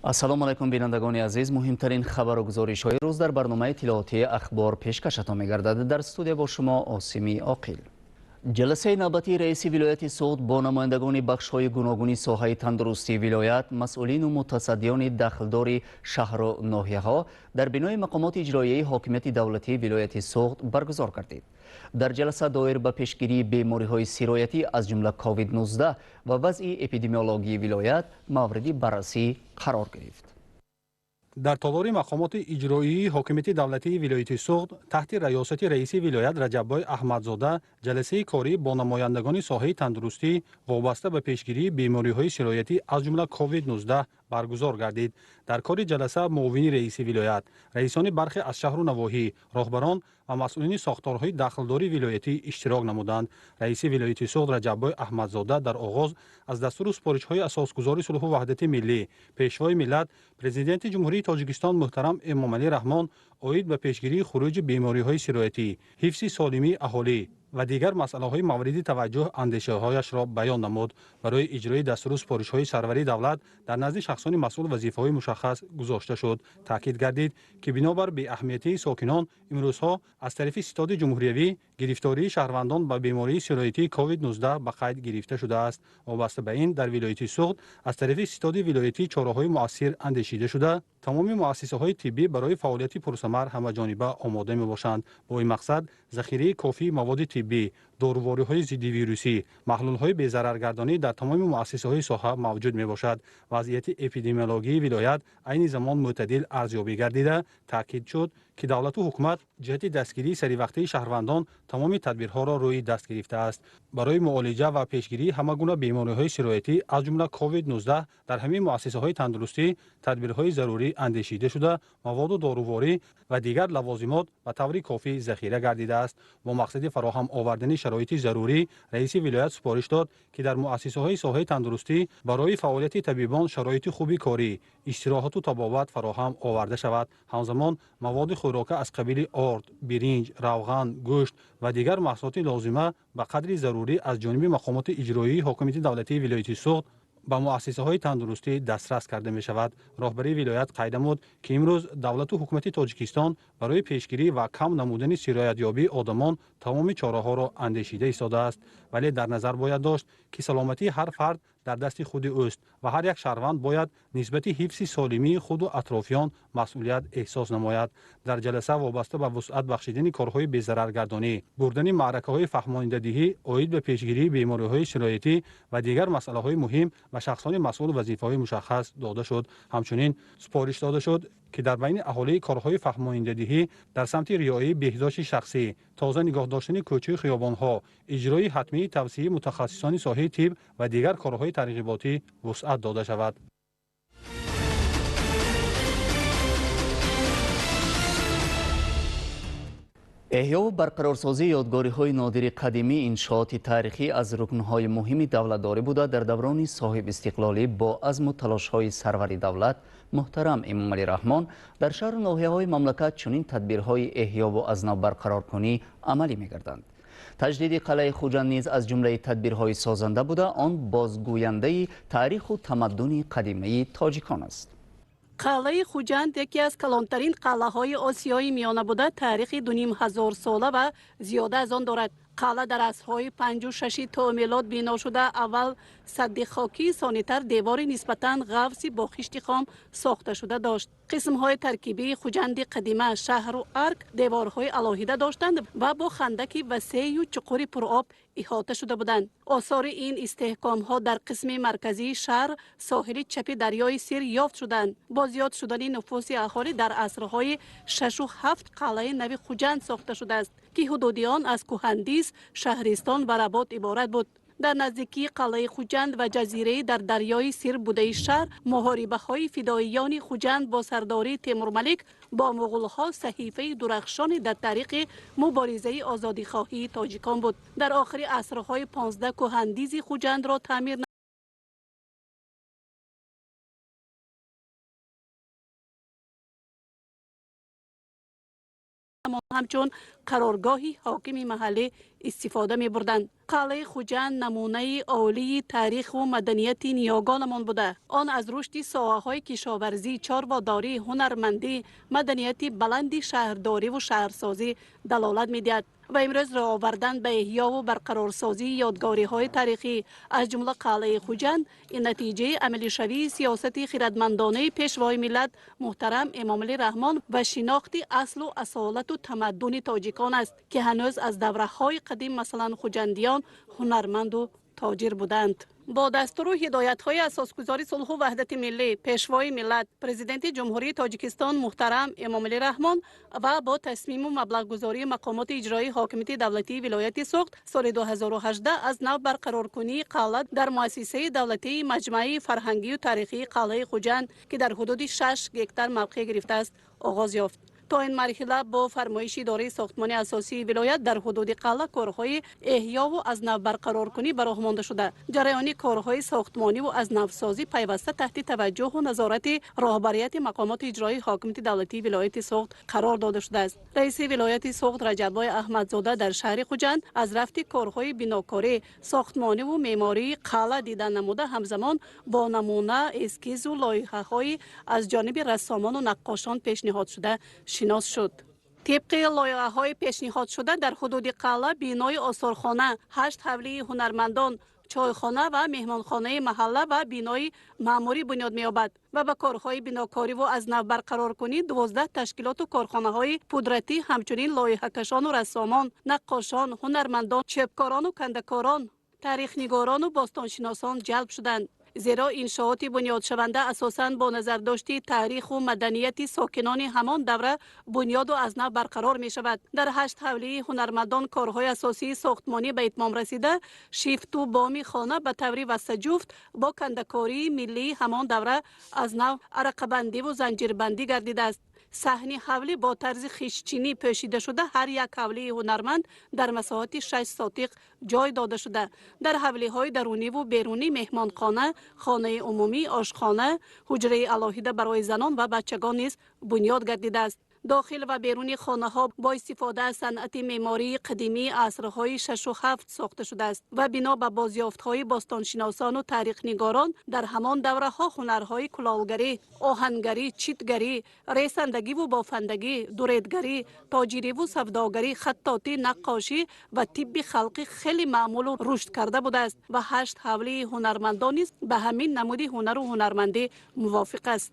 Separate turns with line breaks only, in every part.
ассалому алайкум бинандагони азиз, муҳимтарин хабару гузоришҳои рӯз дар барномаи иттилоотии ахбор пешкашатон мегардад. Дар студия бо шумо Осими Оқил. ҷаласаи навбатии раиси вилояти Суғд бо намояндагони бахшҳои гуногуни соҳаи тандурустии вилоят, масъулину мутасаддиёни дахлдори шаҳру ноҳияҳо дар бинои мақомоти иҷроияи ҳокимияти давлатии вилояти Суғд баргузор гардид. дар ҷаласа доир ба пешгирии бемориҳои сироятӣ аз ҷумла COVID-19 ва вазъи эпидемиологии вилоят мавриди баррасӣ қарор гирифт.
дар толори мақомоти иҷроии ҳокимияти давлатии вилояти Суғд таҳти раёсати раиси вилоят Раҷаббой Аҳмадзода ҷаласаи корӣ бо намояндагони соҳаи тандурустӣ вобаста ба пешгирии бемориҳои сироятӣ аз ҷумла COVID-19 баргузор гардид. дар кори ҷаласа муовини раиси вилоят, раисони бархе аз шаҳру навоҳӣ, роҳбарон ва масъулини сохторҳои дахлдори вилоятӣ иштирок намуданд. раиси вилояти Суғд Раҷаббой Аҳмадзода дар оғоз аз дастуру супоришҳои асосгузори сулҳу ваҳдати миллӣ, пешвои миллат, президенти ҷумҳурии Тоҷикистон муҳтарам Эмомалӣ Раҳмон оид ба пешгирии хуруҷи бемориҳои сироятӣ, ҳифзи солимии аҳолӣ ва дигар масъалаҳои мавриди таваҷҷӯҳ андешаҳояшро баён намуд. барои иҷрои дастуру супоришҳои сарвари давлат дар назди шахсони масъул вазифаҳои мушаххас гузошта шуд. таъкид гардид, ки бинобар беаҳамиятии сокинон имрӯзҳо аз тарафи ситоди ҷумҳуриявӣ гирифтории шаҳрвандон ба бемории сироятии COVID-19 ба қайд гирифта шудааст. вобаста ба ин дар вилояти Суғд аз тарафи ситоди вилоятӣ чораҳои муассир андешида шуда, тамоми муассисаҳои тиббӣ барои фаъолияти пурсамар ҳамаҷониба омода мебошанд. бо ин мақсад захираи кофии маводи тиббӣ, дорувориҳои зидди вирусӣ, маҳлулҳои безараргардонӣ дар тамоми муассисаҳои соҳа мавҷуд мебошад. вазъияти эпидемиологии вилоят айни замон мӯътадил арзёбӣ гардида, таъкид шуд, ки давлату ҳукумат ҷиҳати дастгирии саривақтии шаҳрвандон тамоми тадбирҳоро рӯи даст гирифтааст. барои муолиҷа ва пешгирии ҳама гуна бемориҳои сироятӣ аз ҷумла COVID-19 дар ҳамаи муассисаҳои тандурустӣ тадбирҳои зарурӣ андешида шуда, маводу доруворӣ ва дигар лавозимот ба таври кофӣ захира гардидааст. бо мақсади фароҳам овардани шароити зарурӣ, раиси вилоят супориш дод, ки дар муассисаҳои соҳаи тандурустӣ барои фаъолияти табибон шароити хуби корӣ, истироҳату табобат фароҳам оварда шавад. ҳамзамон маводи хӯрока аз қабили орд, биринҷ, равған, гӯшт ва дигар маҳсулоти лозима ба қадри зарурӣ аз ҷониби мақомоти иҷроии ҳокимияти давлатии вилояти Суғд ба муассисаҳои тандурустӣ дастрас карда мешавад. роҳбари вилоят қайд намуд, ки имрӯз давлату ҳукумати Тоҷикистон барои пешгирӣ ва кам намудани сироятёбии одамон тамоми чораҳоро андешида истодааст. вале дар назар бояд дошт, ки саломатии ҳар фард дар дасти худи ӯст ва ҳар як шаҳрванд бояд нисбати ҳифзи солимии худу атрофиён масъулият эҳсос намояд. дар ҷаласа вобаста ба вусъат бахшидани корҳои безараргардонӣ, бурдани маъракаҳои фаҳмонидадиҳӣ оид ба пешгирии бемориҳои сироятӣ ва дигар масъалаҳои муҳим ба шахсони масъул вазифаҳои мушаххас дода шуд. ҳамчунин супориш дода шуд, ки дар байни аҳолии корҳои фаҳмонидадиҳӣ дар самти риояи беҳдошти шахсӣ, тоза нигоҳ доштани кӯчаи хиёбонҳо, иҷрои ҳатмии тавсияи мутахассисони соҳаи тиб ва дигар корҳои тарғиботӣ вусъат дода шавад.
эҳёву барқарорсозии ёдгориҳои нодири қадимии иншооти таърихӣ аз рукнҳои муҳими давлатдорӣ буда дар даврони соҳибистиқлолӣ бо азму талошҳои сарвари давлат муҳтарам Эмомалӣ Раҳмон дар шаҳру ноҳияҳои мамлакат чунин тадбирҳои эҳёву аз нав барқароркунӣ амалӣ мегарданд. таҷдиди қалъаи Хуҷанд низ аз ҷумлаи тадбирҳои созанда буда, он бозгӯяндаи таъриху тамаддуни қадимаи тоҷикон аст.
қалъаи Хуҷанд яке аз калонтарин қалъаҳои Осиёи миёна буда, таърихи 2500 сола ва зиёда аз он дорад. қалъа дар асрҳои 5-6 то милод бино шуда, аввал садди хокии сонитар девори нисбатан ғафси бо хишти хом сохта шуда дошт. қисмҳои таркибии Хуҷанди қадима, шаҳру арк деворҳои алоҳида доштанд ва бо хандаки васеъу чуқури пуроб иҳота шуда буданд. осори ин истеҳкомҳо дар қисми марказии шаҳр соҳили чапи дарёи Сир ёфт шуданд. бо зиёд шудани нуфуси аҳолӣ дар асрҳои 6-7 қалъаи нави Хуҷанд сохта шудааст, ки ҳудуди он аз кӯҳандиз, шаҳристон ва Работ иборат буд. дар наздикии қалъаи Хуҷанд ва ҷазираи дар дарёи Сир будаи шаҳр, муҳорибаҳои фидоиёни Хуҷанд бо сардории Темурмалик бо муғулҳо саҳифаи дурахшоне дар таърихи муборизаи озодихоҳии тоҷикон буд. дар охири асрҳои 15 кӯҳандизи Хуҷандро таъмир ҳамчун قرارگاهی حاکم محلی استفاده می بردند. قلعه خوجند نمونه عالی تاریخ و مدنیت نیاگانمان بوده. آن از رشد ساحه‌های کشاورزی، چارواداری، هنرمندی، مدنیت بلند شهرداری و شهرسازی دلالت می‌دهد و امروز راه آوردن به احیا و برقرارسازی یادگاری‌های تاریخی از جمله قلعه خوجند این نتیجه عملی شوی سیاست خردمندانه پیشوای ملت محترم امام علی رحمان و شناخت اصل و اصالت و تمدن تاجیکان است که هنوز از دوره‌های قدیم مثلا خوجندیان هنرمند و تاجر بودند. با دستور و هدایت‌های اساسگذار صلح و وحدت ملی پیشوای ملت پرزیدنت جمهوری تاجیکستان محترم امام علی رحمان و با تصمیم و مبلغ‌گذاری مقامات اجرایی حاکمیت دولتی ولایت سوخت سال 2018 از نو برقرارکنی قلعه در مؤسسه دولتی مجمع فرهنگی و تاریخی قلعه خوجند که در حدود 6 هکتار موقع گرفته است آغاز یافت. تا این مرحله با فرمایش اداره ساختمان اساسی ولایت در حدود قلعه کارهای احیا و از نو برقرارکنی به راه مانده شده. جریان کارهای ساختمانی و از نوسازی پیوسته تحت توجه و نظارت راهبریت مقامات اجرایی حاکمیت دولتی ولایت سوخت قرار داده شده است. رئیس ولایت سوخت رجب‌بای احمدزاده در شهر خوجند از رفت کارهای بناکاری ساختمانی و معماری قلعه دیدن نموده همزمان با نمونه اسکیز و لایحه‌های از جانب رسامان و نقاشان پیشنهاد شده شناس شد. طبق لایحه‌های پیشنهاد شده در حدود قلعه بینای آثارخانه، 8 حوله هنرمندان، چایخانه و مهمانخانه محله و بینای معماری بنیاد می‌یابد و به کارهای بناکاری و از نو برقرارکنی 12 تشکیلات و کارخانه‌های قدرتی همچنین لایحه‌کشان و رسامان، نقاشان، هنرمندان، چوبکاران و کنده‌کاران، تاریخ‌نگاران و باستانشناسان جلب شدند. زیرا انشاءات بنیاد شونده اساساً با نظر داشتی تاریخ و مدنیت ساکنان همان دوره بنیاد و از نو برقرار می شود. در 8 حوله هنرمندان کارهای اساسی ساختمانی به اتمام رسیده، شیفت و بامی خانه به طور وسط جفت با کنده‌کاری ملی همان دوره از نو عرقه‌بندی و زنجیربندی گردیده است. صحن حوله با طرز خیشچینی پوشیده شده، هر یک حوله هنرمند در مساحت 6 ساتق جای داده شده. در حوله های درونی و بیرونی مهمانخانه، خانه عمومی، آشخانه، حجره علاهیده برای زنان و بچگان نیز بنیاد گردیده است. داخل و بیرون خانه ها با استفاده از صنعت معماری قدیمی عصرهای 6 و 7 ساخته شده است و بنا به بازیافت های باستانشناسان و تاریخ نگاران در همان دوره ها هنرهای کلاهگری، آهنگری، چیتگری، ریسندگی و بافندگی، دوریدگری، تاجری و سوداگری، خطاطی، نقاشی و طب خلقی خیلی معمول و رشد کرده بوده است و 8 حوله هنرمندان نیز به همین نمود هنر و هنرمندی موافق است.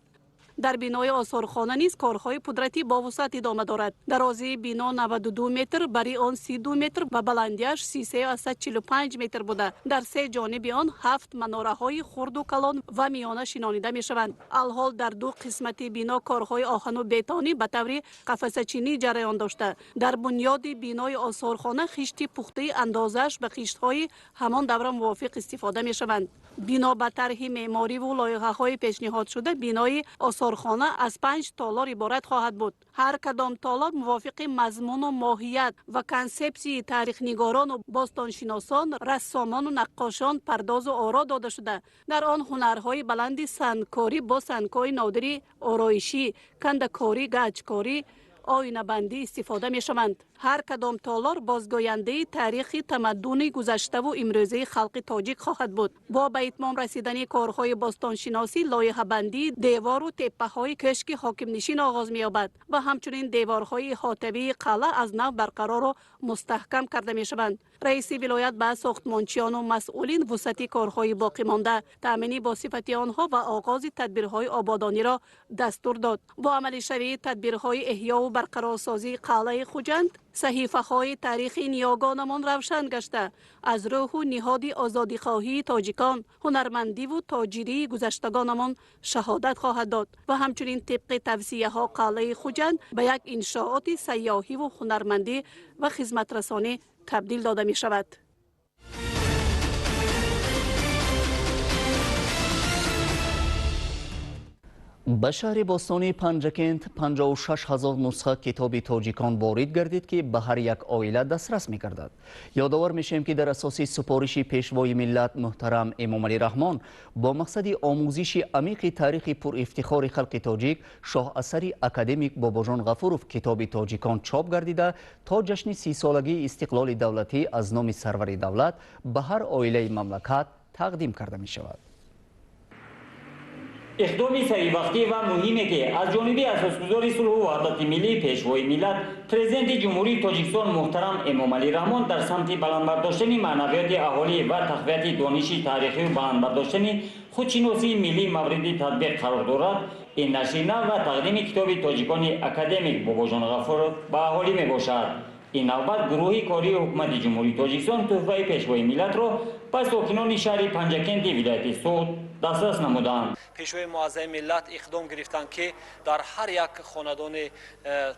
در بینای آثارخانه نیز کارهای قدرتی با وسعت ادامه دارد. درازی بنا 92 متر، بری آن 32 متر و بلندیش 345 متر بوده. در 3 جانب آن 7 مناره های خرد و کلان و میانه شنانیده می شوند. الحال در 2 قسمت بنا کارهای آهن و بتانی به طور قفسه چینی جریان داشته. در بنیاد بینای آثارخانه خشت پخته اندازش به خشت های همان دوره موافق استفاده می شوند. بنا به طرح معماری و لایحه‌های پیشنهاد شده بینای آثارخانه از 5 تالار عبارت خواهد بود. هر کدام تالار موافق مضمون و ماهیت و کنسپسی تاریخ نگاران و باستانشناسان، رسامان و نقاشان پرداز و آرا داده شده. در آن هنرهای بلند سنگکاری با سنگ‌های نادری آرایشی، کنده‌کاری، گچکاری، آینه بندی استفاده می شوند. هر کدام تالار بازگوینده تاریخ تمدن گذشته و امروزی خلق تاجیک خواهد بود. با به اتمام رسیدن کارهای باستانشناسی، لایحه بندی دیوار و تپه های کشک حاکم نشین آغاز می یابد و همچنین دیوارهای حاطبی قلعه از نو برقرار و مستحکم کرده می شوند. رئیس ولایت به ساختمانچیان و مسئولین وسعت کارهای باقی مانده، تامین با صفت آنها و آغاز تدبیرهای آبادانی را دستور داد. با عملی شوی تدبیرهای احیا و برقرارسازی قلعه خوجند، صحیفه های تاریخ نیاگانمان روشن گشته از روح و نهاد آزادی خواهی تاجیکان، هنرمندی و تاجری گذشتگانمان شهادت خواهد داد و همچنین طبق توصیه ها قلعه خوجند به یک انشاءات سیاحی و هنرمندی و خدمت رسانی تبدیل داده می شود.
به شهر باستانی پنجکند 56,000 نسخه کتاب تاجیکان وارد گردید که به هر یک عائله دسترس می‌گردد. یادآور میشیم که در اساس سپارش پیشوای ملت محترم امام علی رحمان با مقصد آموزش عمیق تاریخ پر افتخار خلق تاجیک، شاه اثری اکادمیک باباجان غفورов کتاب تاجیکان چاپ گردیده تا جشن 30 سالگی استقلال دولتی از نام سرور دولت به هر عائله مملکت تقدیم کرده می شود.
اقدامی سریع و مهمی که از جانب اساسگزار صلح و وحدت ملی پیشوای ملت پرزیدنت جمهوری تاجیکستان محترم امام علی رحمان در سمت بلند برداشتن معنویات اهالی و تقویت دانش تاریخی و بلند برداشتن خودشناسی ملی مورد تطبیق قرار دارد. این نشر نو و تقدیم کتاب تاجیکان اکادمیک باباجان غفورov به اهالی می باشد. این نوبت گروه کاری حکومت جمهوری تاجیکستان تحفه پیشوای ملت را به ساکنان شهر پنجکند ولایت سوغد دسترس نمودند.
پیشوای معظم ملت اقدام گرفتند که در هر یک خاندان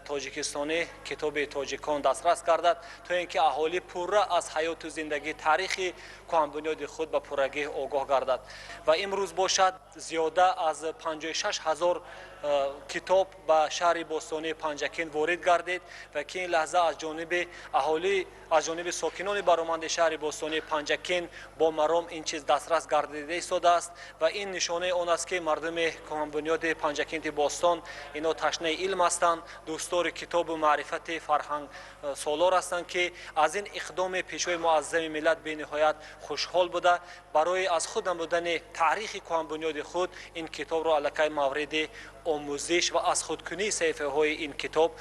تاجیکستانی کتاب تاجیکان دسترس گردد تا اینکه اهالی پوره از حیات و زندگی تاریخی کهن بنیاد خود به پورگی آگاه گردد و امروز باشد زیاده از 56,000 کتاب به شهر باستانی پنجکند وارد گردید و که این لحظه از جانب اهالی از جانب ساکنان برآمد شهر باستانی پنجکند با مرام این چیز دسترس گردیده ایستاده است و این نشانه آن است که مردم کهن بنیاد پنجکند باستان اینا تشنه علم هستند، دوستدار کتاب و معرفت فرهنگ سالار هستند که از این اقدام پیشوای معظم ملت به نهایت خوشحال بوده. برای از خود نمودن تاریخ کهن بنیاد خود این کتاب را علاقه مورد آموزش و از خودکنی صحیفه های این کتاب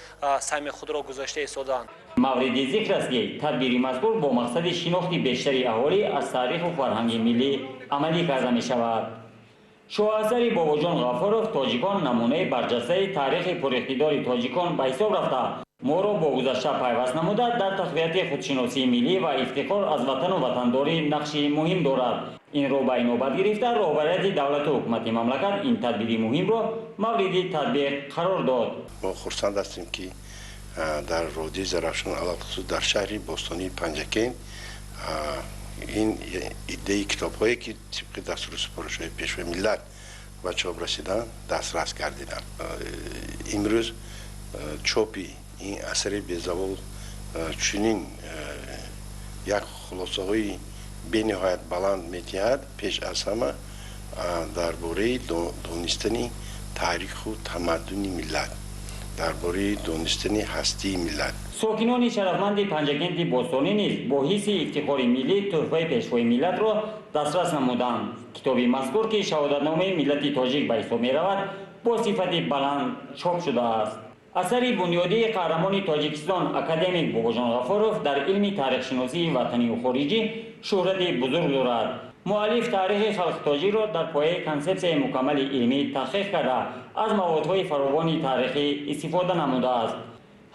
سهم خود را گذاشته ایستادند.
مورد ذکر است که تدبیر مذکور با مقصد شناخت بیشتر اهالی از تاریخ و فرهنگ ملی عملی کرده می شود. شاه اثر باباجان غفورov تاجیکان نمونه برجسته تاریخ پر اقتدار تاجیکان به حساب رفته ما را با گذشته پیوست نموده در تقویت خودشناسی ملی و افتخار از وطن و وطنداری نقش مهم دارد. این را به نوبت گرفته رهبریت دولت و حکومت مملکت این تدبیر مهم را مورد تطبیق قرار داد.
ما خرسند هستیم که در رودی زرافشان علاقه در شهر باستانی پنجکند این ایده کتاب هایی که طبق دستور سپارش های پیشوای ملت و چاپ رسیدن دسترس گردیدن. امروز چاپی این اثر بی‌زوال چنین یک خلاصه های به نهایت بلند می‌دهد پیش از همه درباره دانستن تاریخ و تمدن ملت، درباره دانستن هستی ملت.
ساکنان شرفمند پنجکند باستانی نیز با حس افتخار ملی تحفه پیشوای ملت را دسترس نمودند. کتاب مذکور که شهادتنامه ملت تاجیک به حساب می‌رود با صفت بلند چاپ شده است. اثر بنیادی قهرمان تاجیکستان اکادمیک باباجان غفورov در علم تاریخ شناسی وطنی و خارجی شهرت بزرگ دارد. مؤلف تاریخ خلق تاجیک را در پایه کنسپسیون مکمل علمی تحقیق کرده از موادهای فراوان تاریخی استفاده نموده است.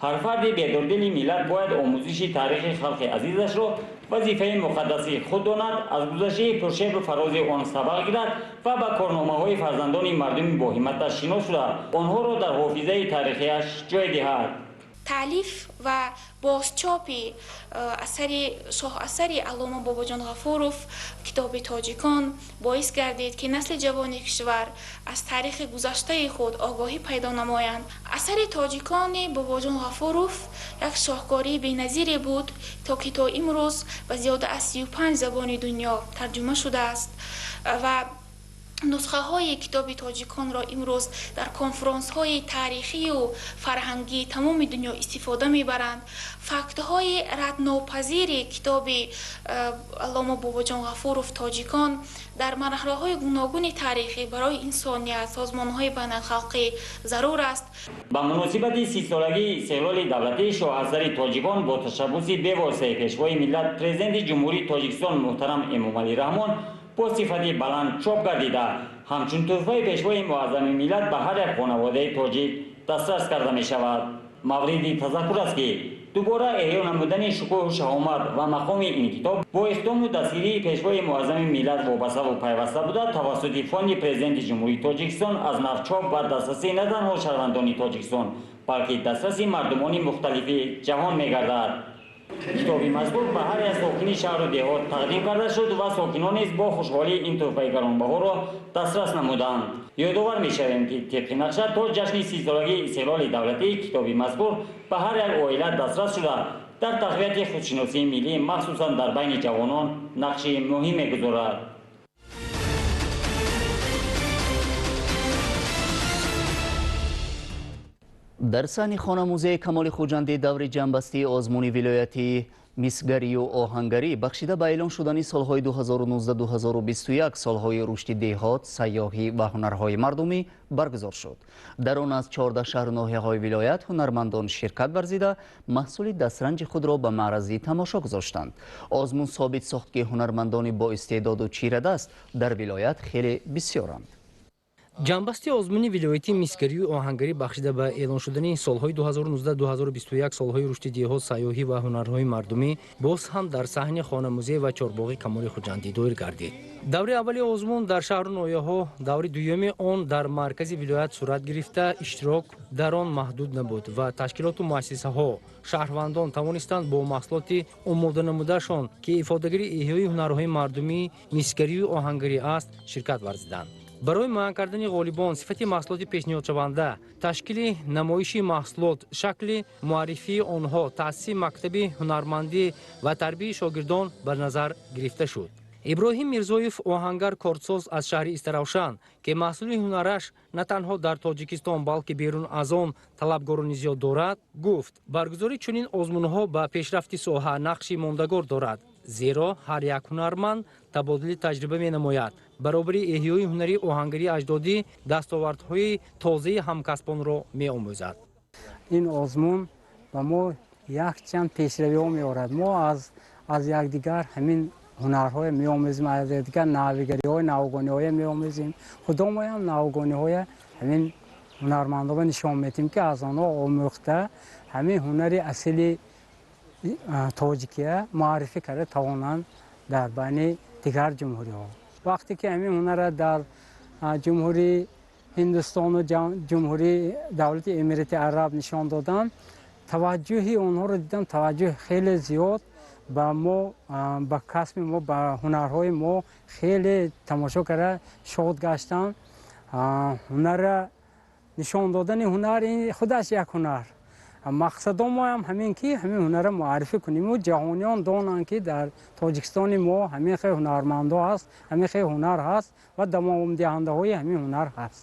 هر فرد بی‌دردل ملت باید آموزش تاریخ خلق عزیزش را وظیفه مقدس خود داند، از گذشته پرشبر و فراز آن سبق گیرد و به کارنامه‌های فرزندان مردم با همتش شناس شده آنها را در حافظه تاریخیش جای دهد.
تألیف و بازچاپ شاه اثر علامه باباجان غفورov کتاب تاجیکان باعث گردید که نسل جوان کشور از تاریخ گذشته خود آگاهی پیدا نمایند. اثر تاجیکان باباجان غفورov یک شاهکاری بی‌نظیر بود که تا امروز به زیاده از 35 زبان دنیا ترجمه شده است و نسخه های کتاب تاجیکان را امروز در کنفرانس های تاریخی و فرهنگی تمام دنیا استفاده میبرند. فکت های ردناپذیر کتاب علامه باباجان غفورov تاجیکان در مرحله های گوناگون تاریخی برای انسانیت سازمان های بین الخلقی ضرور است.
با مناسبت 30 سالگی استقلال دولتی شاه اثر تاجیکان با تشبث بی‌واسطه پیشوای ملت پرزیدنت جمهوری تاجیکستان محترم امام علی رحمان با صفت بلند چاپ گردیده همچون تحفه پیشوای معظم ملت به هر یک خانواده تاجیک دسترس کرده می شود. مورد تذکر است که دوباره احیا نمودن شکوه و شهامت و مقام این کتاب با اقدام و دستگیری پیشوای معظم ملت وابسته و پیوسته بوده توسط فاند پرزیدنت جمهوری تاجیکستان از نو چاپ و دسترسی نه تنها شهروندان تاجیکستان بلکه دسترسی مردمان مختلف جهان می گردد. китоби мазкур ба ҳар як сокини шаҳру деҳот тақдим карда шуд ва сокинон низ бо хушҳолӣ ин тӯҳфаи гаронбаҳоро дастрас намуданд. ёдовар мешавем ки тибқи нақша то ҷашни 30-солагии истиқлоли давлатии китоби мазкур ба ҳар як оила дастрас шуда дар тақвияти худшиносии миллӣ махсусан дар байни ҷавонон нақши муҳим мегузорад.
дар саҳни хона музеи Камоли Хуҷандӣ даври ҷамъбастии озмуни вилояти мисгарию оҳангарӣ бахшида ба эълон шудани солҳои 2019-2021 солҳои рушди деҳот, сайёҳӣ ва ҳунарҳои мардумӣ баргузор шуд. дар он аз 14 шаҳру ноҳияҳои вилоят ҳунармандон ширкат варзида маҳсули дастранҷи худро ба маърази тамошо гузоштанд. озмун собит сохт ки ҳунармандони боистеъдоду чирадаст дар вилоят хеле бисёранд.
ҷамъбасти озмуни вилояти мисгарию оҳангарӣ бахшида ба эълон шудани солҳои 2019-2021 солҳои рушди деҳот, сайёҳӣ ва ҳунарҳои мардумӣ боз ҳам дар саҳни хона музей ва чорбоғи Камоли Хуҷандӣ доир гардид. даври аввали озмун дар шаҳру ноҳияҳо, даври дуюми он дар маркази вилоят сурат гирифта, иштирок дар он маҳдуд набуд ва ташкилоту муассисаҳо, шаҳрвандон тавонистанд бо маҳсулоти омоданамудашон ки ифодагари эҳёи ҳунарҳои мардумӣ мисгарию оҳангарӣ аст, ширкат варзиданд. барои муайян кардани ғолибон, сифати маҳсулоти пешниҳодшаванда, ташкили намоиши маҳсулот, шакли муаррифии онҳо, таъсиси мактаби ҳунармандӣ ва тарбияи шогирдон бар назар гирифта шуд. иброҳим Мирзоев, оҳангар корсоз аз шаҳри Истаравшан, ки маҳсули ҳунараш на танҳо дар Тоҷикистон, балки берун аз он талабгорони зиёд дорад, гуфт: баргузори чунин озмунҳо ба пешрафти соҳа нақши мондагор дорад, зеро ҳар як ҳунарманд табодули таҷриба менамояд, баробари эҳёи ҳунари оҳангарии аҷдодӣ дастовардҳои тозаи ҳамкасбонро меомӯзад.
ин озмун ба мо якчанд пешравиҳо меорад. мо аз якдигар ҳамин ҳунарҳое меомӯзем, аз якдигар навигариҳои навгониҳое меомӯзем. худомоям навгониҳое ҳамин ҳунармандонро нишон медиҳем ки аз онҳо омӯхта ҳамин ҳунари асли тоҷикия муаррифӣ карда тавонанд дар байни дигар ҷумҳуриҳо. вақте ки ҳамин ҳунара дар ҷумҳурии ҳиндустону ҷумҳурии давлати эмирати араб нишон доданд, таваҷҷӯҳи онҳоро дидам, таваҷҷӯҳ хеле зиёд ба мо, ба касби мо, ба ҳунарҳои мо хеле тамошо карда шод гаштанд. ҳунара нишон додани ҳунар ин худаш як ҳунар. мақсадо моам ҳамин ки ҳамин ҳунара муаррифӣ куниму ҷаҳониён донанд ки дар Тоҷикистони мо ҳамин хел ҳунармандо ҳаст, ҳамин хел ҳунар ҳаст ва давомдиҳандаҳои ҳамин ҳунар ҳаст.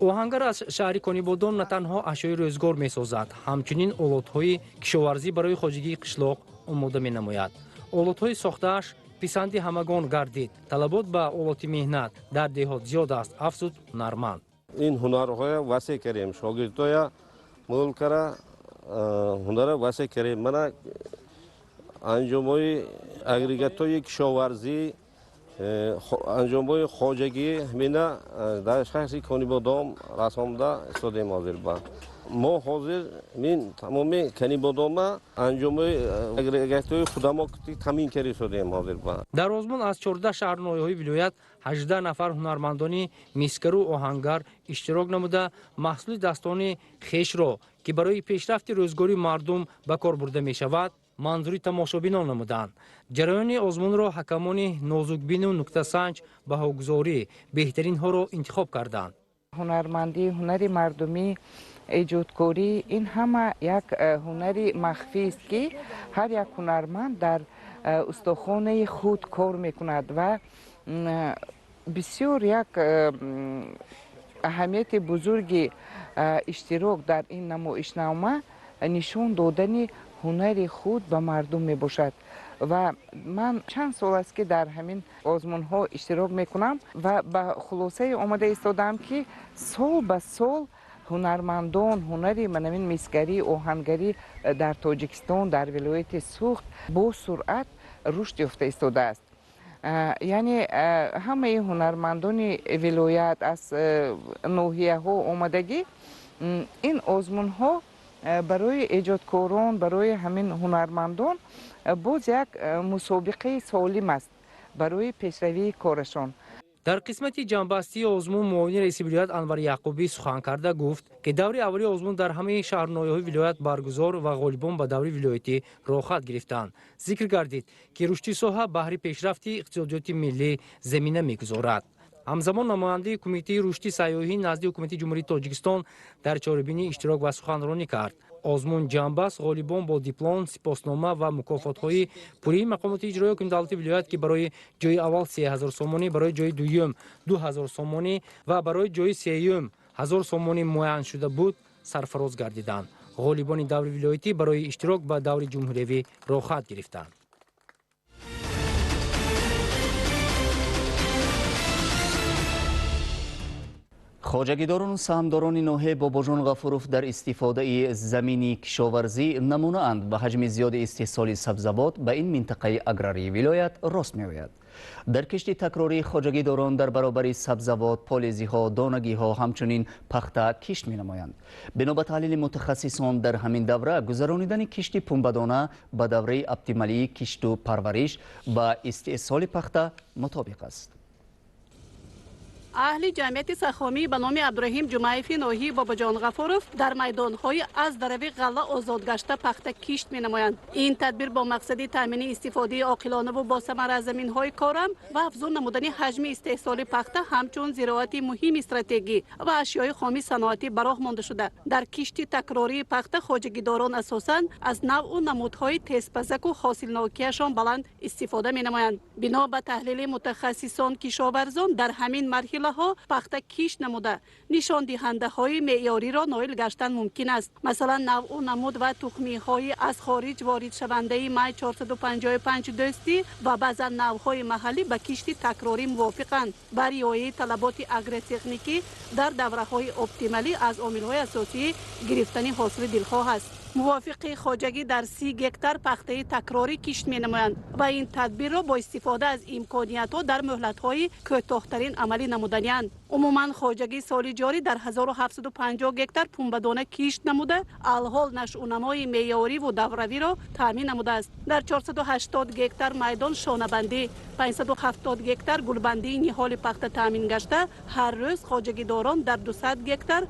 оҳангар аз шаҳри Конибодон на танҳо ашёи рӯзгор месозад, ҳамчунин олотҳои кишоварзӣ барои хоҷагии қишлоқ омода менамояд. олотҳои сохтааш писанди ҳамагон гардид. талабот ба олоти меҳнат дар деҳот зиёд аст, афзуд ҳунарманд.
ин ҳунарҳоя васеъ кардем, шогирдоя мулкара ҳунара васеъ кардем. мана анҷомҳои агрегатҳои кишоварзӣ, анҷомҳои хоҷагӣ мина дар шаҳри Конибодон расомда истодем ҳозир ба. мо ҳозир мин тамоми Конибодома анҷомҳои агрегатҳои худамо тамин карда истодем ҳозир ба.
дар озмун аз 14 шаҳру ноҳияҳои вилоят 18 нафар ҳунармандони мисгару оҳангар иштирок намуда маҳсулидастони хешро ки барои пешрафти рӯзгори мардум ба кор бурда мешавад, манзури тамошобинон намуданд. ҷараёни озмунро ҳакамони нозукбину нуктасанҷ баҳогузорӣ беҳтаринҳоро интихоб карданд.
ҳунармандӣ, ҳунари мардумӣ, эҷодкорӣ ин ҳама як ҳунари махфист ки ҳар як ҳунарманд дар устохонаи худ кор мекунад ва бисёр як аҳамияти бузурги иштирок дар ин намоишнома нишон додани ҳунари худ ба мардум мебошад. ва ман чанд сол аст ки дар ҳамин озмунҳо иштирок мекунам ва ба хулосаи омада истодам ки сол ба сол ҳунармандон ҳунари манамин мисгарӣ, оҳангарӣ дар Тоҷикистон, дар вилояти Суғд бо суръат рушд ёфта истодааст. яъне ҳамаи ҳунармандони вилоят аз ноҳияҳо омадагӣ ин озмунҳо барои эҷодкорон, барои ҳамин ҳунармандон боз як мусобиқаи солим аст барои пешравии корашон.
дар қисмати ҷанбастии озмун муовини раиси вилоят Анвар Яъқубӣ сухан карда гуфт ки даври аввали озмун дар ҳамаи шаҳрноиҳои вилоят баргузор ва ғолибон ба даври вилоятӣ рохат гирифтанд. Зикр гардид ки рушди соҳа баҳри пешрафти иқтисодиёти миллӣ замина мегузорад. ҳамзамон намояндаи кумитаи рушди сайёҳӣ назди ҳукумати ҷумҳурии Тоҷикистон дар чорабинӣ иштирок ва суханронӣ кард. озмун ҷанбаст ғолибон бо диплом, сипоснома ва мукофотҳои пурии мақомоти иҷроии ҳокими давлати вилоят ки барои ҷои аввал 3000 сомонӣ, барои ҷои дуюм 2000 сомонӣ ва барои ҷои сеюм 1000 сомонӣ муайян шуда буд, сарфароз гардиданд. ғолибони даври вилоятӣ барои иштирок ба даври ҷумҳуриявӣ рохат гирифтанд.
хоҷагидорону саҳмдорони ноҳияи Бобоҷон Ғафуров дар истифодаи замини кишоварзӣ намунаанд ба ҳаҷми зиёди истеҳсоли сабзавот ба ин минтақаи аграрии вилоят рост меояд. дар кишти такрории хоҷагидорон дар баробари сабзавот, полезиҳо, донагиҳо ҳамчунин пахта кишт менамоянд. бино ба таҳлили мутахассисон дар ҳамин давра гузаронидани кишти пунбадона ба давраи оптималии кишту парвариш ба истеҳсоли пахта мутобиқ аст.
اهل جمعیت سخامی به نام ابراهیم جمعیفی نوحی باباجان غفورов در میدانهای از دروی غله آزاد گشته پخت کیشت می نمایند. این تدبیر با مقصد تامین استفاده عاقلانه و با ثمر از زمینهای کارم و افزون نمودن حجم استحصال پخت همچون زراعت مهم استراتژی و اشیاء خام صنعتی براه مانده شده. در کشت تکراری پخت خواجگیداران اساساً از نوع و نمودهای تیزپزک و حاصلناکیشان بلند استفاده می نمایند. بنا به تحلیل متخصصان کشاورزان در همین مرحله ها پخت کیش نموده نشان دهنده های معیاری را نایل گشتن ممکن است. مثلا نوع و نمود و تخمی های از خارج وارد شونده مای 455 دوستی و بعضا نوع های محلی به کشت تکراری موافقند. برای طلبات اگرتکنیکی در دوره های اپتیمالی از عامل های اساسی گرفتن حاصل دلخواه است. موافق خواجگی در 30 گکتار پخته تکراری کشت می نمایند و این تدبیر را با استفاده از امکانیات ها در مهلت های کوتاه‌ترین عملی نمودند. عموما خواجگی سال جاری در 1750 گکتار پنبه‌دانه کشت نموده الحال نشأونمای معیاری و دوره‌ای را تامین نموده است. در 480 گکتار میدان شانه‌بندی، 570 گکتار گلبندی نهال پخته تامین گشته. هر روز خواجگی داران در 200 گکتار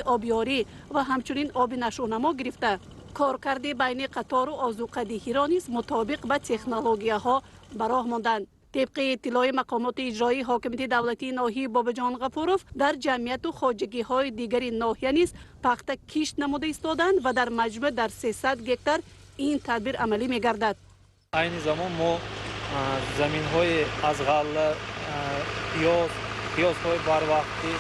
آبیاری و همچنین آب نشأونما گرفته. کارکرد بین قطار و آذوقه‌دهی را نیز مطابق به تکنولوژی‌ها براه ماندند. طبق اطلاع مقامات اجرایی حاکمیت دولتی ناحیه باباجان غفورов در جمعیت و خواجگی‌های دیگری ناحیه نیز پخت کشت نموده ایستادند و در مجموع در 300 گکتار این تدبیر عملی می‌گردد.
این زمان ما زمین‌های از غله، پیازهای بروقتی،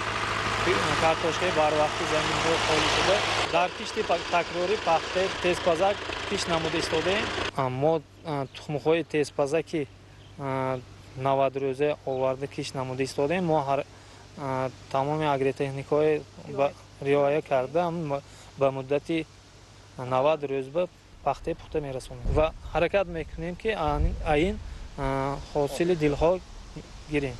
کارتوشکای بروقتی زمین‌های خالی شده در کشت تکراری پخت تیزپزک کشت نموده ایستادیم. ما تخم‌های تیزپزکی 90 روزه آورده کشت نموده ایستادیم. ما تمام اگریتکنیک‌های رعایت کرده به مدت 90 روز به پخته پخته میرسونیم و حرکت میکنیم که این حاصل دلخواه گیریم.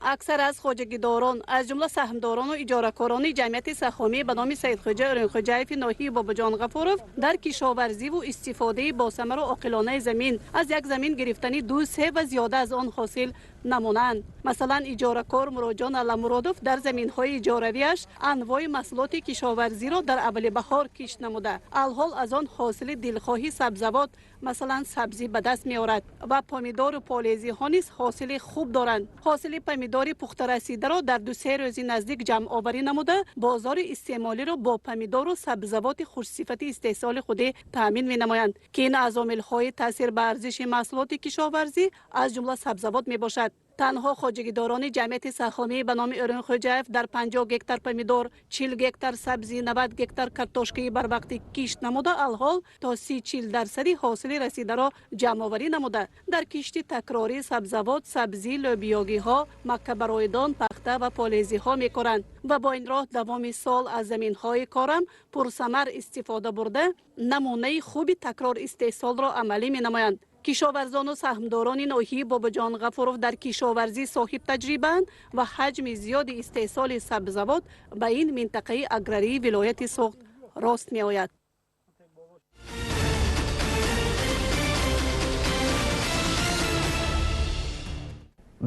اکثر از خواجگیداران از جمله سهمداران و اجاره‌کاران جمعیت سهامی به نام سید خواجه ارنخواجیف ناحیه باباجان غفورov در کشاورزی و استفاده با ثمر و عاقلانه زمین از یک زمین گرفتنی 2 3 و زیاده از آن حاصل نمونند. مثلا اجاره‌کار مروجان علامرادوف در زمین‌های اجاره‌ایش انواع محصولات کشاورزی را در اول بهار کشت نموده الحال از آن حاصل دلخواهی سبزوات مثلا سبزی به دست می‌آورد و پامیدار و پالزی ها نیز حاصل خوب دارند. حاصل پامیدار پخته رسیده را در 2 3 روزی نزدیک جمع آوری نموده بازار استعمالی را با پامیدار و سبزوات خوش‌صفتی استحصال خود تامین می‌نمایند که این از عامل‌های تاثیر بر ارزش محصولات کشاورزی از جمله سبزوات میباشد. تنها خواجگیداران جمعیت سهامی به نام ارنخواجیف در 50 گکتار پامیدار، 40 گکتار سبزی، 90 گکتار کارتوشکی بر وقت کشت نموده الحال تا 30-40% حاصل رسیده را جمع آوری نموده. در کشت تکراری سبزوات، سبزی، لوبیاگی ها، مکه برای دان، پخته و پالزی ها می‌کنند و با این راه دوام سال از زمین های کارم پرثمر استفاده برده نمونه خوب تکرار استحصال را عملی می‌نمایند. کشاورزان و سهمداران ناحیه باباجان غفورov در کشاورزی صاحب تجربه‌اند و حجم زیاد استحصال سبزوات به این منطقه اگراری ولایت سوخت راست می‌آید.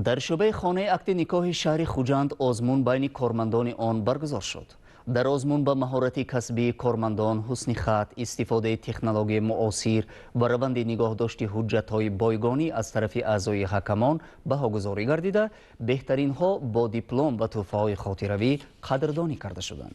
در شعبه خانه عقد نکاح شهر خوجند آزمون بین کارمندان آن برگزار شد. در آزمون به مهارت کسبی کارمندان، حسن خط، استفاده تکنولوژی معاصر و روند نگاهداشت حجت‌های بایگانی از طرف اعضای حکمان بهاگذاری گردیده، بهترین ها با دیپلم و تحفه‌های خاطروی قدردانی کرده شدند.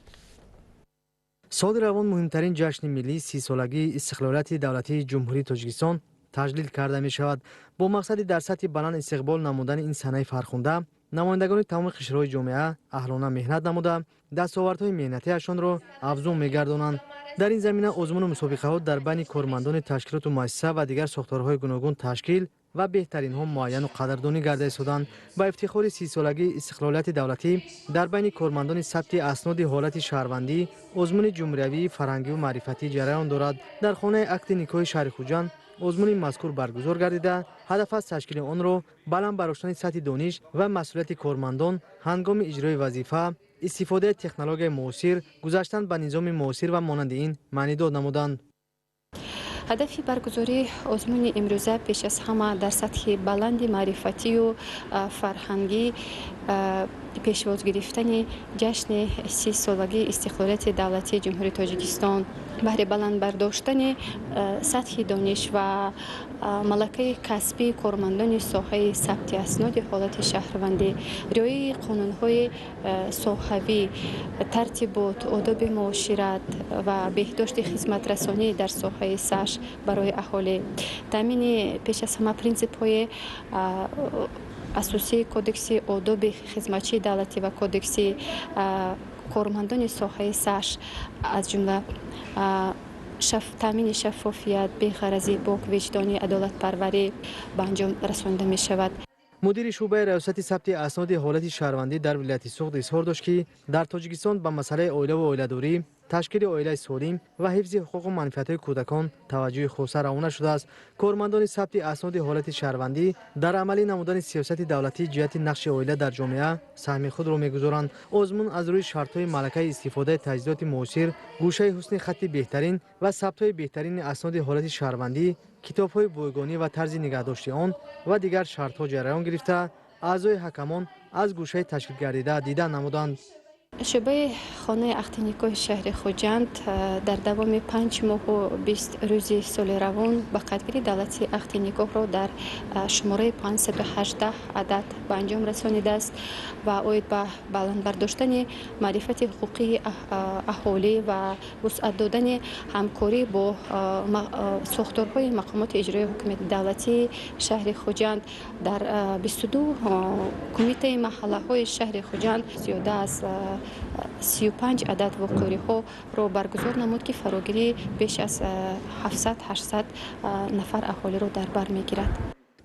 سال روان مهمترین جشن ملی 30 سالگی استقلالیت دولتی جمهوری تاجیکستان تجلیل کرده می شود. با مقصد در سطح بلند استقبال نمودن این صحنه فرخنده، نمایندگان تمام قشرهای جامعه اهلانه مهنت نموده دستاوردهای مهنتیشان را افزون می‌گردانند. در این زمینه آزمون و مسابقه‌ها در بین کارمندان تشکیلات و مؤسسه و دیگر ساختارهای گوناگون تشکیل و بهترین ها معین و قدردانی گردیده شدند. با افتخار 30 سالگی استقلالیت دولتی در بین کارمندان ثبت اسناد حالت شهروندی آزمون جمهوری فرهنگی و معرفتی جریان دارد. در خانه عقد نکاح شهر خوجند آزمون مذکور برگزار گردیده، هدف از تشکیل آن را بلند برداشتن سطح دانش و مسئولیت کارمندان هنگام اجرای وظیفه، استفاده تکنولوژی معاصر، گذشتن به نظام معاصر و مانند این معنی داد نمودند.
هدف برگزاری آزمون امروزه پیش از همه در سطح بلند معرفتی و فرهنگی پیشواز گرفتن جشن 30 سالگی استقلالیت دولتی جمهوری تاجیکستان برای بلند برداشتن سطح دانش و ملکه کسبی کارمندان ساحه ثبت اسناد حالت شهروندی، رعایت قانون‌های ساحوی، ترتیبات، آداب معاشرت و بهداشت خدمت رسانی در ساحه سش برای اهالی، تامین پیش از همه پرینسیپ‌های اساسی کودکس آداب خدمتچی دولتی و کودکس کارمندان ساحه سش از جمله تامین شفافیت، بی‌غرضی، باک وجدانی، عدالت پروری به انجام رسانده می شود.
مدیر شعبه ریاست ثبت اسناد حالت شهروندی در ولایت سوخت اظهار داشت که در تاجیکستان به مسئله عائله و عائله‌داری، تشکیل عائله سالم و حفظ حقوق و منفعت‌های کودکان توجه خاص روانه شده است. کارمندان ثبت اسناد حالت شهروندی در عملی نمودن سیاست دولتی جهت نقش عائله در جامعه سهم خود را می‌گذارند. آزمون از روی شرط‌های ملکه استفاده تجهیزات معاصر، گوشه حسن خط بهترین و ثبت‌های بهترین اسناد حالت شهروندی، کتاب‌های بایگانی و طرز نگهداشت آن و دیگر شرط‌ها جریان گرفته، اعضای حکمان از گوشه تشکیل گردیده دیدن نمودند.
شعبه خانه عقد نکاح شهر خوجند در دوام 5 ماه و 20 روز سال روان با قدگیری دولتی عقد نکاح را در شماره 518 عدد به انجام رسانیده است و اوید به بلند برداشتن معرفت حقوقی اهالی و وسعت دادن همکاری با ساختارهای مقامات اجرایی حکومت دولتی شهر خوجند در 22 کمیته محله های شهر خوجند زیاده از 35 عدد وقوعی ها را برگزار نمود که فراگیری بیش از 700-800 نفر اهالی را در بر میگیرد.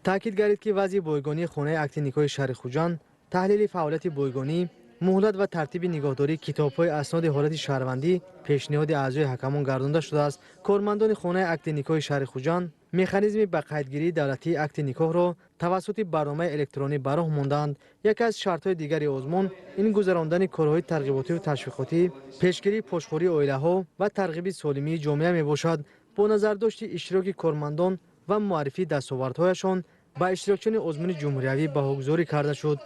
تاکید گردید که وضع بایگانی خانه عقد نکاح شهر خوجند، تحلیل فعالیت بایگانی، مهلت و ترتیب نگهداری کتاب‌های اسناد حالت شهروندی پیشنهاد اعضای حکمان گردانده شده است. کارمندان خانه عقد نکاح شهر خوجند مکانیزم به قیدگیری دولتی عقد نکاح را توسط برنامه الکترونی براه ماندند. یکی از شرط‌های دیگری آزمون این گذراندن کارهای ترغیباتی و تشویقاتی، پیشگیری پشتخوری عائله‌ها و ترغیب سالمی جامعه میباشد. با نظر داشت اشتراک کارمندان و معرفی دستاوردهایشان با اشتراکچیان آزمون جمهوری بهاگذاری کرده شد.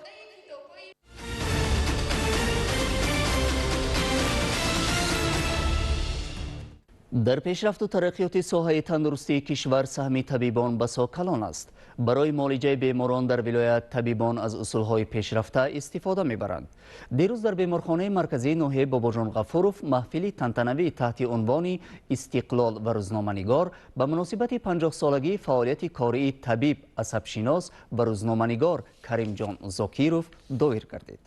در پیشرفت و ترقیات ساحه تندرستی کشور سهم طبیبان بسا کلان است. برای معالجه بیماران در ولایت طبیبان از اصولهای پیشرفته استفاده میبرند. دیروز در بیمارخانه مرکزی ناحیه باباجان غفوروف محفلی تنتنوی تحت عنوان استقلال و روزنامه‌نگار به مناسبت 50 سالگی فعالیت کاری طبیب، عصب‌شناس و روزنامه‌نگار کریم جان زاکیروف دایر گردید.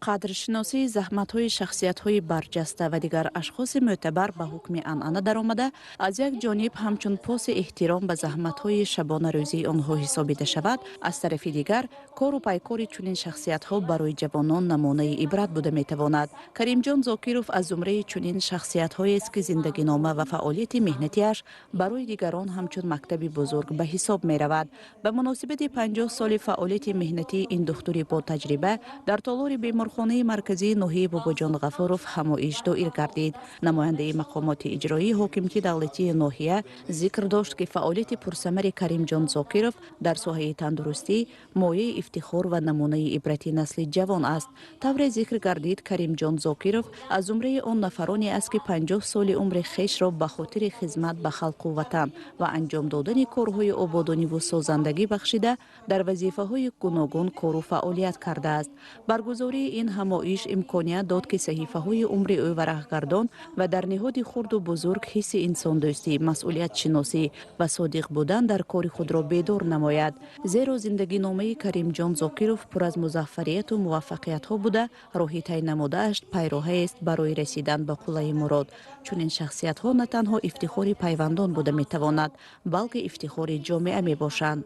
قدرشناسی زحمت‌های شخصیت‌های برجسته و دیگر اشخاص معتبر به حکم عنعنه درآمده، از یک جانب همچون پاس احترام به زحمت‌های شبانه روزی آنها حسابیده شود، از طرف دیگر کار و پیکار چنین شخصیت‌ها برای جوانان نمونه عبرت بوده می‌تواند. کریم جان زاکیروف از زمره چنین شخصیت‌هایی است که زندگی نامه و فعالیت مهنتیش برای دیگران همچون مکتبی بزرگ به حساب می‌رود. به مناسبت 50 سال فعالیت مهنتی این دکتری با تجربه در تالار بیمار بیمارخانه مرکزی ناحیه باباجان غفورов همایش دایر گردید. نماینده مقامات اجرایی حاکمیت دولتی ناحیه ذکر داشت که فعالیت پرثمر کریمجان زاکرов در ساحه تندرستی مایه افتخار و نمونه عبرتی نسل جوان است. طور ذکر گردید کریمجان زاکرov از زمره آن نفرانی است که 50 سال عمر خویش را به خاطر خدمت به خلق و وطن و انجام دادن کارهای آبادانی و سازندگی بخشیده در وظیفه‌های گوناگون کار و فعالیت کرده است. برگزاری این همایش امکانیت داد که صحیفه‌های عمر او ورق‌گردان و در نهاد خرد و بزرگ حس انسان دوستی، مسئولیت شناسی و صادق بودن در کار خود را بیدار نماید. زیرا زندگی نامه کریمجان زاکرov پر از موفقیت و موفقیت ها بوده، راهی طی نموده است پیراهی است برای رسیدن به قله مراد. چون این شخصیت ها نه تنها افتخار پیوندان بوده می تواند، بلکه افتخار جامعه می باشند.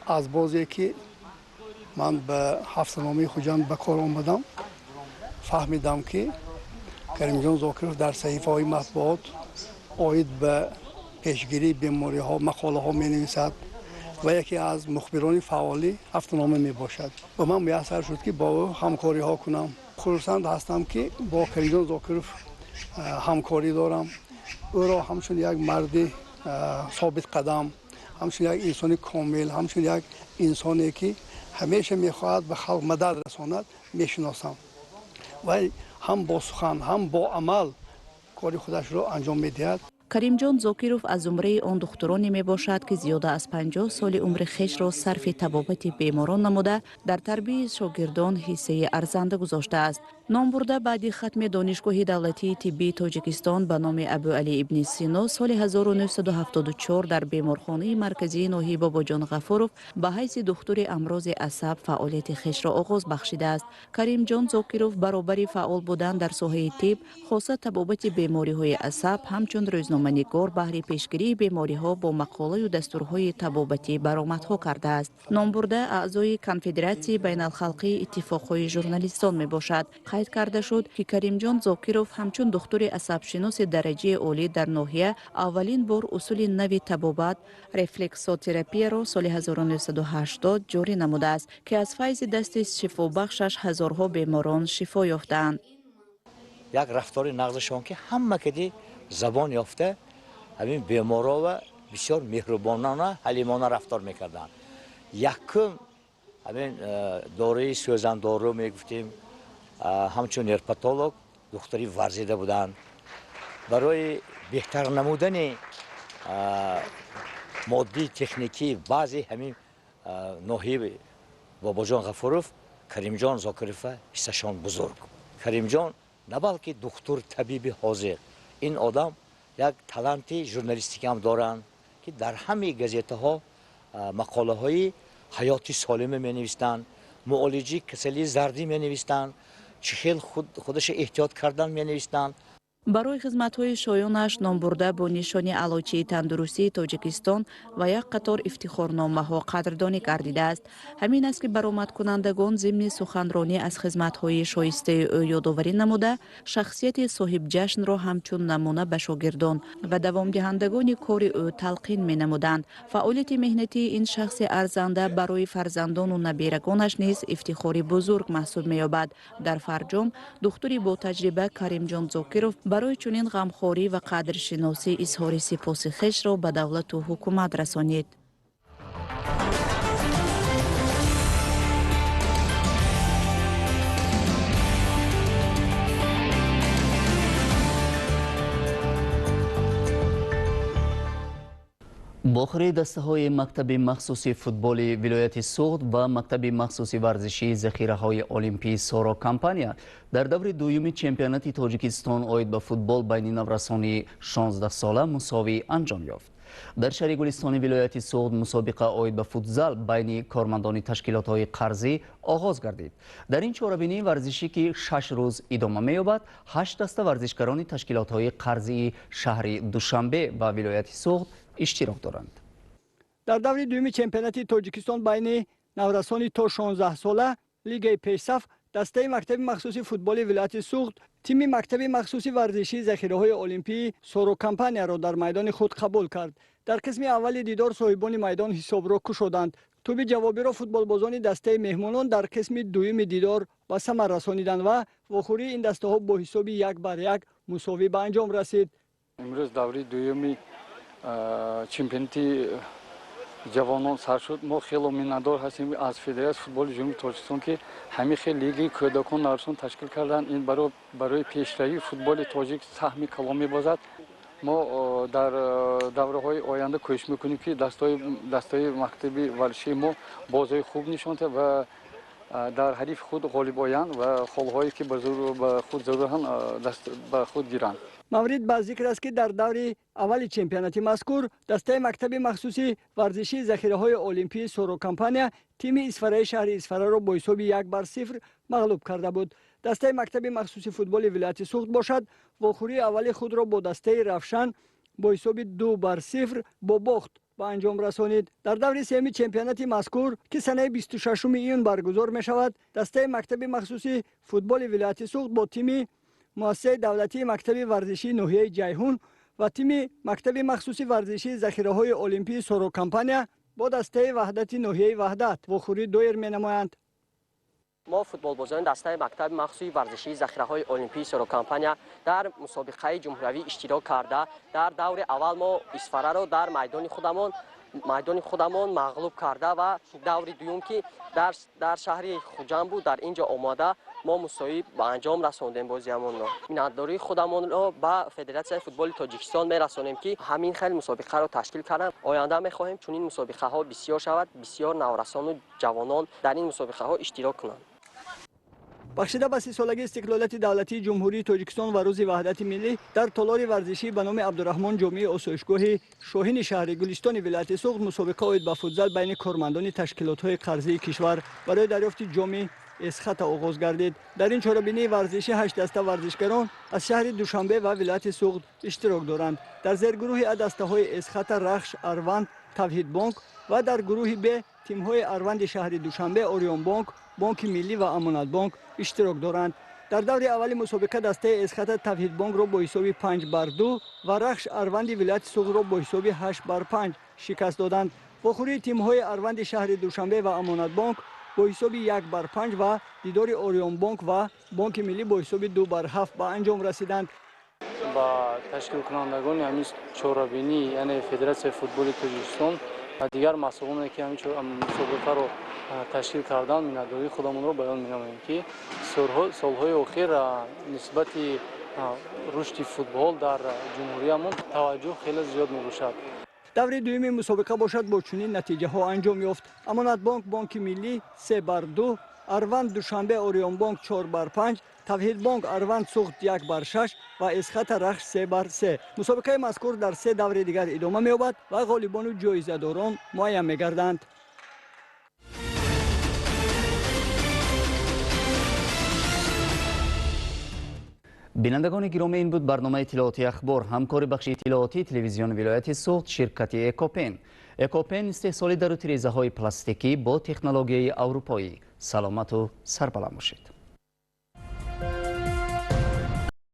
از بازی که من به حفظنامه خوجند به کار آمدم فهمیدم که کریمجان زاکرov در صحیفه های مطبوعات آید به پیشگیری بیماری ها مقاله ها می نویسد و یکی از مخبران فعالی هفته‌نامه می باشد و من میسر شد که با او همکاری ها کنم. خرسند هستم که با کریمجان زاکرov همکاری دارم. او را همچون یک مرد ثابت قدم، همچون یک انسان کامل، همچون یک انسانی که همیشه میخواهد به خلق مدد رساند میشناسم و هم با سخن هم با عمل کاری خودش را انجام میدهد.
کریمجان زاکرov از زمره آن دخترانی می باشد که زیاده از 50 سال عمر خویش را صرف طبابت بیماران نموده در تربیت شاگردان حصه ارزنده گذاشته است. نام برده بعد ختم دانشگاه دولتی طبی تاجیکستان به نام ابوعلی ابن سینا سال 1974 در بیمارخانه مرکزی ناحیه باباجان غفورov به حیث دکتر امراض عصب فعالیت خویش را آغاز بخشیده است. کریمجان زاکرov برابر فعال بودن در ساحه طب، خاصه طبابت بیماری های عصب، همچون روزنامه‌نگار بهر پیشگیری بیماری ها با مقاله و دستورهای طبابتی برآمدها کرده است. نام برده اعضای کنفدراسیون بین الخلقی اتفاقهای ژورنالیستان می باشد. قید کرده شد که کریمجان زاکرov همچون دکتر عصبشناس درجه عالی در ناحیه اولین بار اصول نوی طبابت رفلکسوتراپی را سال 1980 جاری نموده است که از فیض دست شفابخشش هزارها بیماران شفا یافتند.
یک رفتار نغزشان که همه کدی زبان یافته همین بیمارا و بسیار مهربانانه حلیمانه رفتار میکردن. یکم همین داروی سوزندارو میگفتیم، همچون نرپتولوگ دکتری ورزیده بودند. برای بهتر نمودن مادی تکنیکی بعضی همین ناحیه باباجان غفورov کریمجان زاکرov حصه‌شان بزرگ. کریمجان نه بلکه دکتر طبیب حاضر، این آدم یک تالنت ژورنالیستیک هم دارند که در همه گزیته ها مقاله های حیاتی سالمه می نویسند، معالجه کسلی زردی می نویسند، چخیل خودش احتیاط کردن می نویسند.
برای خدمت‌های شایانش نام برده با نشان علایچه تندرستی تاجیکستان و یک قطار افتخارنامه‌ها قدردانی گردیده است. همین است که برآمد کنندگان ضمن سخنرانی از خدمت‌های شایسته او یادآوری نموده، شخصیت صاحب جشن را همچون نمونه به شاگردان و دوام دهندگان کار او تلقین می‌نمودند. فعالیت مهنتی این شخص ارزنده برای فرزندان و نبیرگانش نیز افتخاری بزرگ محسوب می‌یابد. در فرجام دکتری با تجربه کریمجان زاکرov برای چنین غمخواری و قدرشناسی اظهار سپاس خویش را به دولت و حکومت رسانید.
باخری دسته های مکتب مخصوصی فوتبال ولایت سوخت و مکتب مخصوصی ورزشی ذخیره های المپی سورا کمپانیا در دور دوم چمپیونات تاجیکستان آید به فوتبال بین نورسانی 16 ساله مساوی انجام یافت. در شهر گلستان ولایت سوخت مسابقه آید به فوتزال بین کارمندان تشکیلات های قرضی آغاز گردید. در این چهاربینی ورزشی که 6 روز ادامه می‌یابد، 8 دسته ورزشکاران تشکیلات های قرضی شهر دوشنبه و ولایت سوخت اشتراک دارند.
در دور دوم چمپیونات تاجیکستان بین نورسانی تا 16 ساله لیگ پیشرفت دسته مکتب مخصوصی فوتبال ولایت سوخت تیم مکتب مخصوصی ورزشی ذخیره‌های المپی سورو کمپانیا را در میدان خود قبول کرد. در قسم اول دیدار صاحبان میدان حساب را کشودند. توپ جوابی فوتبالبازان دسته مهمانان در قسم دوم دیدار به ثمر رسانیدند و واخوری این دسته ها با حساب 1-1 مساوی به انجام رسید.
امروز دوره دومی چمپیوناتی جوانان سر شد. ما خیلی منتظر هستیم از فدراسیون فوتبال جمهوری تاجیکستان که همه خیلی لیگ کودکان نارسون تشکیل کردن. این برای پیشروی فوتبال تاجیک سهم کلامی باشد. ما در دوره‌های آینده کوشش می‌کنیم که دستای مکتبی ورزشی ما بازی خوب نشون دهند و در حریف خود غالب آیند و خالهایی که به خود ضرورن دست به خود گیرند.
مورد به ذکر است که در دور اول چمپیونات مذکور دسته مکتب مخصوصی ورزشی ذخیره‌های المپی سورو کمپانیا تیم اسفرای شهر اسفرا را با حساب 1-0 مغلوب کرده بود. دسته مکتب مخصوصی فوتبال ولایت سوخت باشد واخوری اول خود را با دسته رفشن با حساب 2-0 با باخت به انجام رسانید. در دور سوم چمپیونات مذکور که سنه 26 ایون برگزار می شود دسته مکتب مخصوصی فوتبال ولایت سوخت با تیم مؤسسه دولتی مکتب ورزشی ناحیه جیهون و تیم مکتب مخصوصی ورزشی ذخیره‌های المپی سورو کمپانیا با دسته وحدت ناحیه وحدت واخوری دویر می نمایند.
ما فوتبالبازان دسته مکتب مخصوصی ورزشی ذخیره‌های المپی سورو کمپانیا در مسابقه جمهوری اشتراک کرده در دور اول ما اسفرا را در میدان خودمان مغلوب کرده و دور دوم که در شهر خوجند بود در اینجا آماده ما مساوی به انجام رساندیم بازیمون را. میانه‌داری خودمان را به فدراسیون فوتبال تاجیکستان میرسانیم که همین خیلی مسابقه را تشکیل کردن. آینده می‌خواهیم چون این مسابقه ها بسیار شود بسیار نورسان و جوانان در این مسابقه ها اشتراک کنند.
بخشیده به 30 سالگی استقلالیت دولتی جمهوری تاجیکستان و روز وحدت ملی در تالار ورزشی به نام عبدالرحمن جامع آسایشگاه شاهین شهر گلستان ولایت سوخت مسابقه اید به فوتزال بین کارمندان تشکیلات‌های قرضه‌ای کشور برای دریافت جام اسخط آغاز گردید. در این چهاربینی ورزشی 8 دسته ورزشگران از شهر دوشنبه و ولایت سوخت اشتراک دارند. در زیرگروه دسته‌های اسخط رخش، اروند، توحید بانک و در گروه ب تیم‌های اروند شهر دوشنبه، اوریون بانک، بانک ملی و امانت بانک اشتراک دارند. در دور اول مسابقه دسته اسخط توحید بانک را با حساب 5-2 و رخش اروند ولایت سوخت را با حساب 8-5 شکست دادند. واخوری تیم‌های اروند شهر دوشنبه و امانت بانک با حساب 1-5 و دیدار اوریون بانک و بانک ملی با حساب 2-7 به انجام رسیدند.
با تشکیل کنندگان همین چهاربینی یعنی فدراسیون فوتبال تاجیکستان و دیگر مسئولانی که همین مسابقه رو تشکیل کردن میانه‌داری خودمون رو بیان می‌نماییم که سالهای اخیر نسبت رشد فوتبال در جمهوریمون توجه خیلی زیاد می‌باشد.
دور دوم مسابقه باشد با چنین نتیجه ها انجام یافت. امانت بانک بانک ملی 3-2، اروند دوشنبه اوریون بانک 4-5، توحید بانک اروند سوخت 1-6 و اسخط رخش 3-3. مسابقه مذکور در 3 دور دیگر ادامه می‌یابد و غالبان و جایزه داران معین می‌گردند.
بینندگان گرامی این بود برنامه اطلاعاتی اخبار همکار بخش اطلاعاتی تلویزیون ولایت سوخت شرکت اکوپن. اکوپن استحصال دارو تیره‌های پلاستیکی با تکنولوژی اروپایی. سلامت و سربلند باشید.